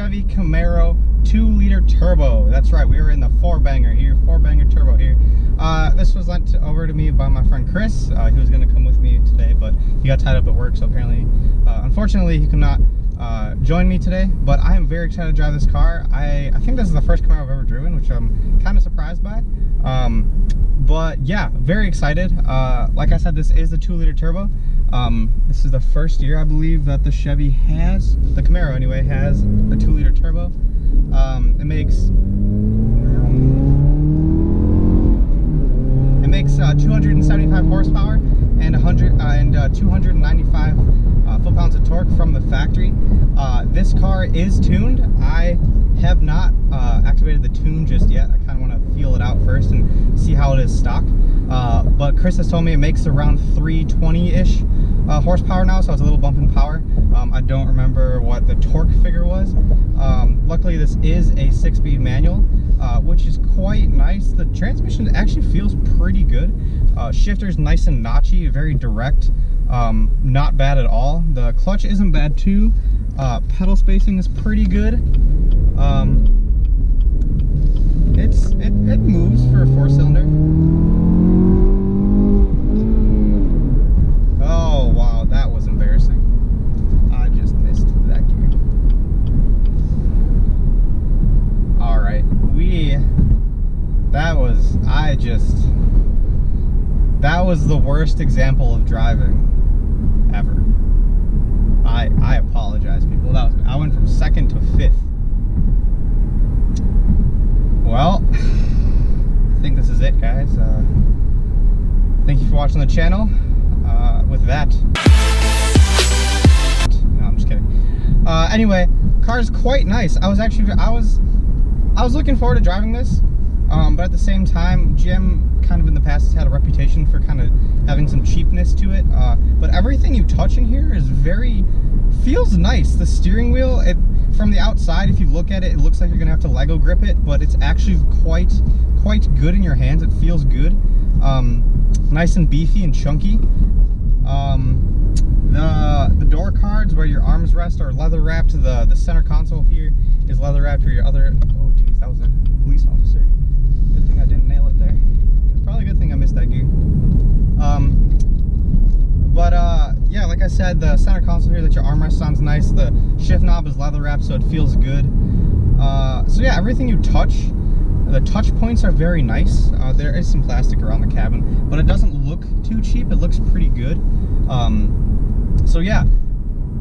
Chevy Camaro 2-liter turbo. That's right, we were in the 4-banger here, 4-banger turbo here. This was lent over to me by my friend Chris. He was going to come with me today, but he got tied up at work, so apparently, unfortunately, he could not join me today. But I am very excited to drive this car. I think this is the first Camaro I've ever driven, which I'm kind of surprised by. But yeah, very excited. Like I said, this is the 2-liter turbo. This is the first year, I believe, that the Chevy has, the Camaro anyway, has a 2-liter turbo. It makes 275 horsepower and 295 foot-pounds of torque from the factory. This car is tuned. I have not activated the tune just yet. I kind of want to feel it out first and see how it is stock. But Chris has told me it makes around 320-ish horsepower now, so it's a little bump in power. I don't remember what the torque figure was. Luckily, this is a 6-speed manual, which is quite nice. The transmission actually feels pretty good. Shifter's nice and notchy, very direct, not bad at all. The clutch isn't bad too. Pedal spacing is pretty good. It moves for a 4-cylinder. Oh wow, that was embarrassing. I just missed that gear. All right, that was the worst example of driving ever. I apologize, people. I went from 2nd to 5th. Well, I think this is it, guys. Thank you for watching the channel. With that, no, I'm just kidding. Anyway, car's quite nice. I was looking forward to driving this, but at the same time, GM kind of in the past has had a reputation for kind of having some cheapness to it. But everything you touch in here is feels nice. The steering wheel, from the outside, if you look at it, it looks like you're gonna have to Lego grip it, but it's actually quite good in your hands. It feels good. Nice and beefy and chunky. The door cards where your arms rest are leather wrapped. The center console here is leather wrapped, or your other, oh geez, that was a police officer. Good thing I didn't nail it there. It's probably a good thing I missed that gear. Yeah, like I said, the center console here that your armrest on is nice. The shift knob is leather wrapped, so it feels good. So yeah, everything you touch, the touch points are very nice. There is some plastic around the cabin, but it doesn't look too cheap. It looks pretty good. So yeah,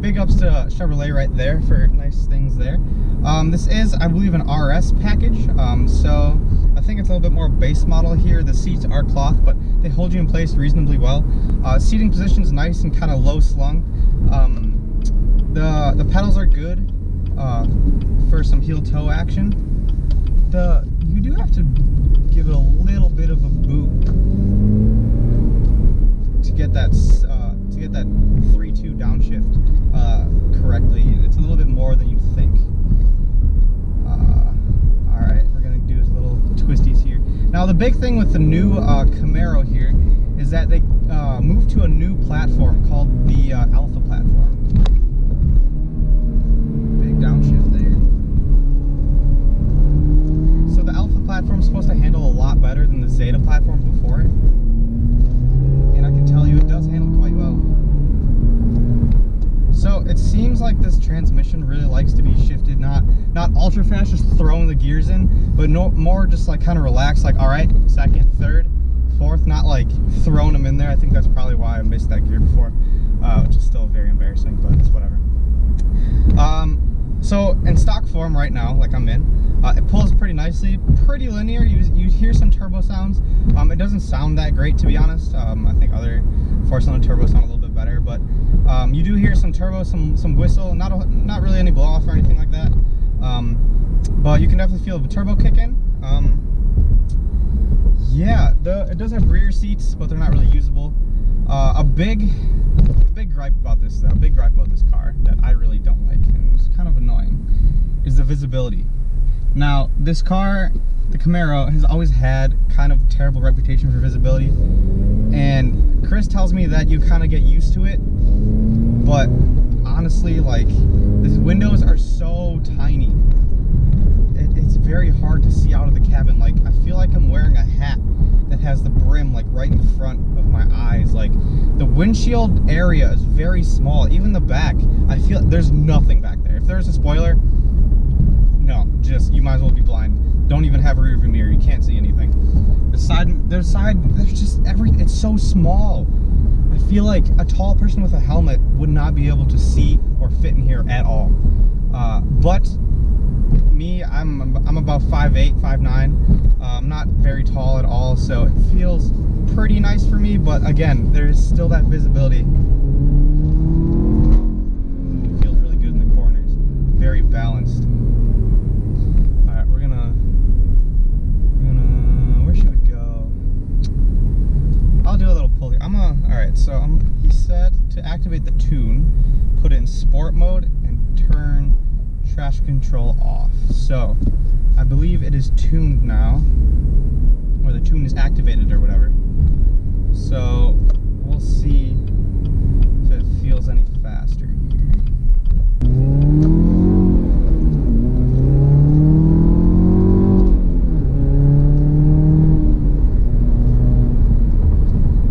big ups to Chevrolet right there for nice things there. This is, I believe, an RS package. So I think it's a little bit more base model here. The seats are cloth, but they hold you in place reasonably well. Seating position is nice and kind of low slung. The pedals are good for some heel toe action. You do have to give it a little bit of a boot to get that 3-2 downshift correctly. It's a little bit more than you'd think. All right, we're gonna do his little twisties here. Now the big thing with the new Camaro here is that they moved to a new platform called the Alpha platform. Big downshift there. So the Alpha platform is supposed to handle a lot better than the Zeta platform before it, and I can tell you it does handle quite well. So it seems like this transmission really likes to be shifted, not ultra fast, just throwing the gears in, but more just like kind of relaxed, like all right, 2nd, 3rd, 4th, not like throwing them in there. I think that's probably why I missed that gear before, which is still very embarrassing, but it's whatever. So in stock form right now, like I'm in, it pulls pretty nicely, pretty linear. You hear some turbo sounds. It doesn't sound that great, to be honest. I think other 4-cylinder turbos sound a little bit better, but you do hear some turbo, some whistle, not really any blow off or anything like that. But you can definitely feel the turbo kick in. Yeah, it does have rear seats, but they're not really usable. A big gripe about this though, car that I really don't like, and it's kind of annoying, is the visibility. Now, this car, the Camaro, has always had kind of terrible reputation for visibility, and Chris tells me that you kind of get used to it, but honestly, like, these windows are so tiny. It's very hard to see out of the cabin. Like, I feel like I'm wearing a hat that has the brim like right in front of my eyes. Like, the windshield area is very small. Even the back, I feel there's nothing back there. If there's a spoiler, no, just, you might as well be blind. Don't even have a rear view mirror. You can't see anything. The side, there's just everything. It's so small. I feel like a tall person with a helmet would not be able to see or fit in here at all. But me, I'm about 5'8", 5'9". I'm not very tall at all, so it feels pretty nice for me. But again, there's still that visibility. Ooh, feels really good in the corners. Very balanced. All right, we're gonna. Where should we go? I'll do a little pull here. All right. So he said to activate the tune, put it in sport mode and turn traction control off. So I believe it is tuned now, or the tune is activated or whatever. So we'll see if it feels any faster here.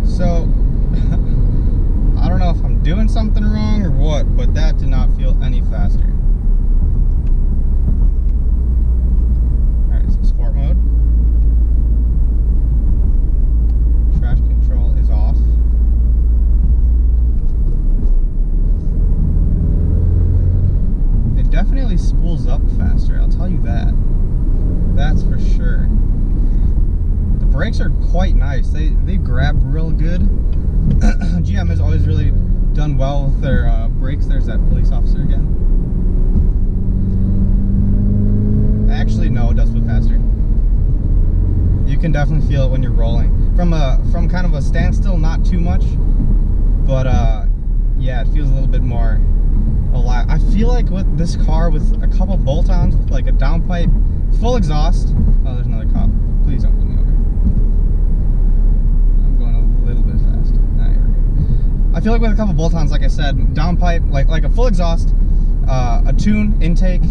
So I don't know if I'm doing something wrong or what, but that did not feel any faster. Alright, so sport mode. Traction control is off. It definitely spools up faster, I'll tell you that. That's for sure. The brakes are quite nice. They grab real good. GM has always really done well with their brakes. There's that police officer again. Actually, no, it does feel faster. You can definitely feel it when you're rolling. From kind of a standstill, not too much, but yeah, it feels a little bit more alive. I feel like with this car, with a couple bolt-ons, with like a downpipe, full exhaust. Oh, there's another cop. Please don't pull me over. I'm going a little bit fast. Nah, here we go. I feel like with a couple bolt-ons, like I said, downpipe, like a full exhaust, a tune, intake.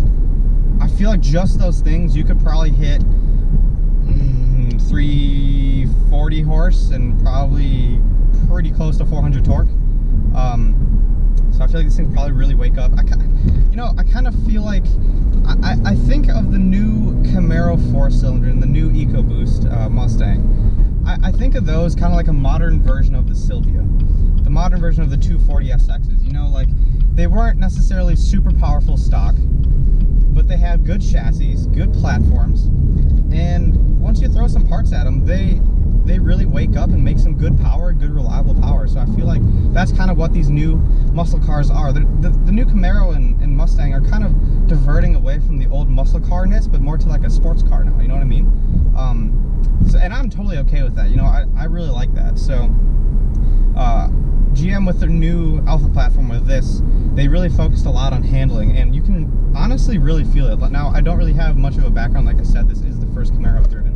I feel like just those things, you could probably hit 340 horse and probably pretty close to 400 torque. So I feel like this thing probably really wake up. I kind of feel like I think of the new Camaro 4-cylinder and the new EcoBoost Mustang. I think of those kind of like a modern version of the Silvia, the modern version of the 240 SXs. You know, like, they weren't necessarily super powerful stock, but they have good chassis, good platforms, and once you throw some parts at them, they really wake up and make some good power, good reliable power. So I feel like that's kind of what these new muscle cars are. The new Camaro and Mustang are kind of diverting away from the old muscle car-ness, but more to like a sports car now, you know what I mean? And I'm totally okay with that. You know, I really like that. So GM with their new Alpha platform with this, they really focused a lot on handling, and you can honestly really feel it. But now, I don't really have much of a background. Like I said, this is the first Camaro I've driven.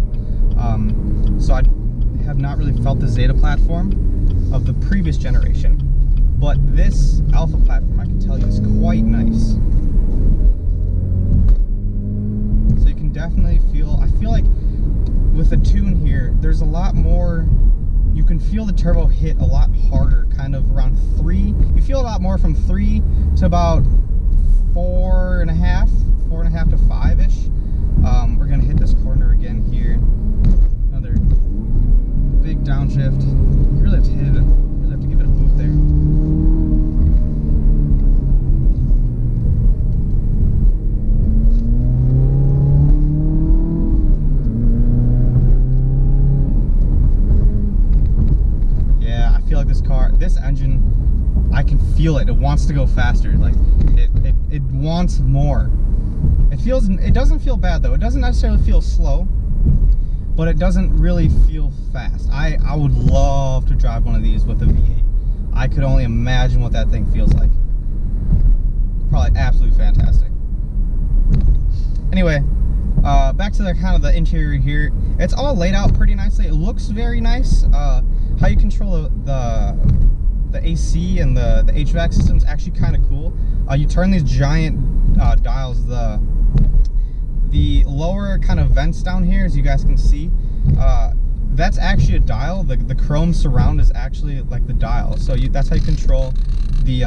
So I have not really felt the Zeta platform of the previous generation, but this Alpha platform, I can tell you, is quite nice. So you can definitely feel, I feel like with the tune here, there's a lot more, you can feel the turbo hit a lot harder, kind of around 3. You feel a lot more from 3 to about 4.5 to 5-ish. We're gonna hit this corner again here. Another big downshift. You really have to hit it. You really have to give it a boot there. Yeah, I feel like this engine, I can feel it. It wants to go faster. Like, it wants more. It doesn't feel bad though. It doesn't necessarily feel slow, but it doesn't really feel fast. I would love to drive one of these with a V8. I could only imagine what that thing feels like. Probably absolutely fantastic. Anyway, back to the kind of the interior here. It's all laid out pretty nicely. It looks very nice. How you control the the AC and the HVAC system is actually kind of cool. You turn these giant dials. The lower kind of vents down here, as you guys can see, that's actually a dial. The chrome surround is actually like the dial. So that's how you control the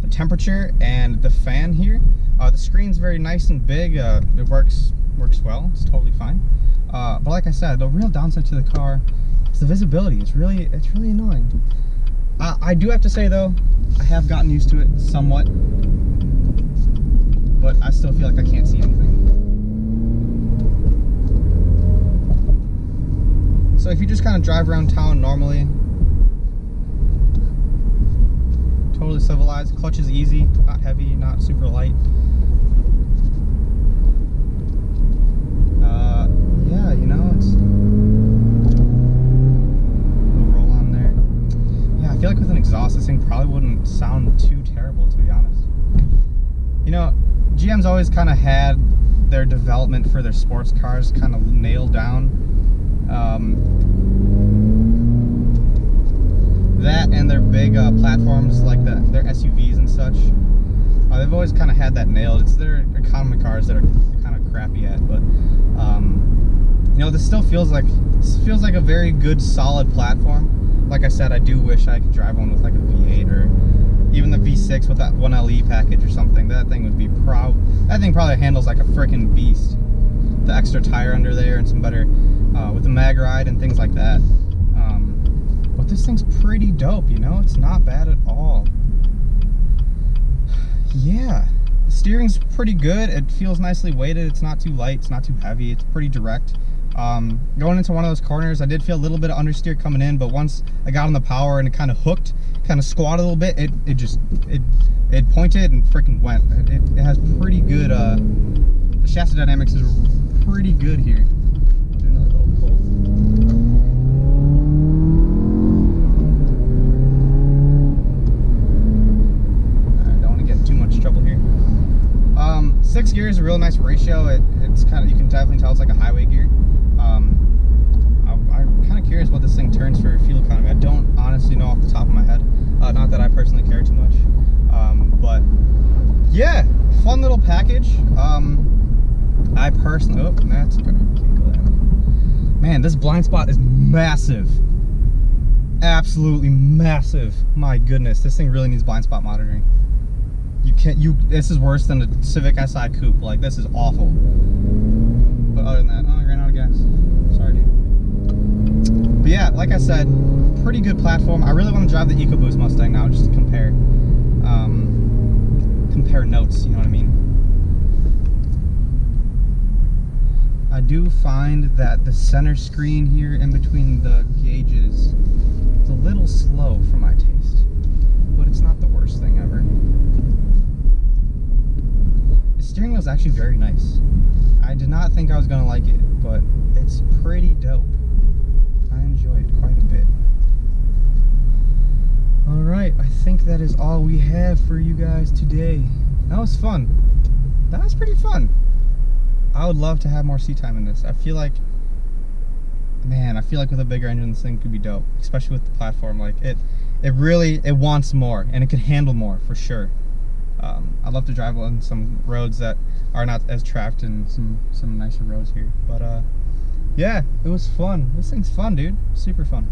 temperature and the fan here. The screen's very nice and big. It works well. It's totally fine. But like I said, the real downside to the car is the visibility. It's really annoying. I do have to say though, I have gotten used to it somewhat, but I still feel like I can't see anything. So if you just kind of drive around town normally, totally civilized. Clutch is easy, not heavy, not super light. Yeah, you know, it's a little roll on there. Yeah, I feel like with an exhaust, this thing probably wouldn't sound too terrible, to be honest. You know, GM's always kind of had their development for their sports cars kind of nailed down. That and their big platforms, like their SUVs and such, they've always kind of had that nailed. It's their economy cars that are kind of crappy at, but you know, this still feels like a very good, solid platform. Like I said, I do wish I could drive one with like a V8 or even the V6 with that 1LE package or something. That thing would be that thing probably handles like a freaking beast. The extra tire under there and some better with the mag ride and things like that. But this thing's pretty dope, you know? It's not bad at all. Yeah, the steering's pretty good. It feels nicely weighted. It's not too light, it's not too heavy, it's pretty direct. Going into one of those corners, I did feel a little bit of understeer coming in, but once I got on the power and it kind of hooked, kind of squatted a little bit, it pointed and freaking went. It has pretty good, the chassis dynamics is pretty good here. Doing a little pull. I don't want to get in too much trouble here. 6 gears is a real nice ratio. It's kind of, you can definitely tell it's like a highway gear. I'm kind of curious what this thing turns for fuel economy. I don't honestly know off the top of my head. Not that I personally care too much. But yeah, fun little package. I personally, oh, that's good. Can't go that way. Man, this blind spot is massive. Absolutely massive. My goodness, this thing really needs blind spot monitoring. This is worse than the Civic Si Coupe. Like, this is awful. But other than that, oh, I ran out of gas. Sorry, dude. But yeah, like I said, pretty good platform. I really want to drive the EcoBoost Mustang now, just to compare notes, you know what I mean? I do find that the center screen here in between the gauges is a little slow for my taste, but it's not the worst thing ever. The steering wheel is actually very nice. I did not think I was going to like it, but it's pretty dope. I enjoy it quite a bit. Alright, I think that is all we have for you guys today. That was fun. That was pretty fun. I would love to have more seat time in this. I feel like, man, with a bigger engine this thing could be dope, especially with the platform. Like, it wants more, and it can handle more for sure. I'd love to drive on some roads that are not as tracked and some nicer roads here. But yeah, it was fun. This thing's fun, dude. Super fun.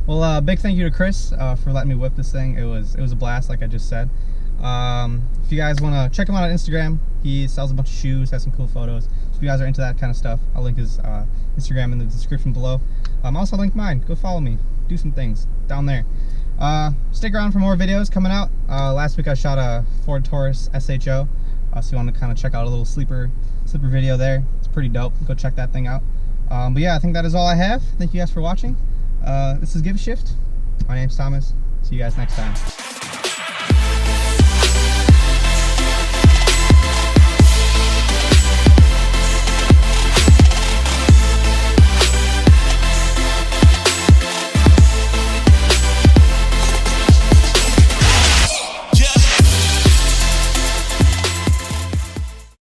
Well, big thank you to Chris for letting me whip this thing. It was a blast, like I just said. If you guys want to check him out on Instagram, he sells a bunch of shoes, has some cool photos. So if you guys are into that kind of stuff, I'll link his Instagram in the description below. I'll also link mine. Go follow me. Do some things down there. Stick around for more videos coming out. Last week I shot a Ford Taurus SHO, so you want to kind of check out a little sleeper video there. It's pretty dope. Go check that thing out. But yeah, I think that is all I have. Thank you guys for watching. This is Give a Shift. My name's Thomas. See you guys next time.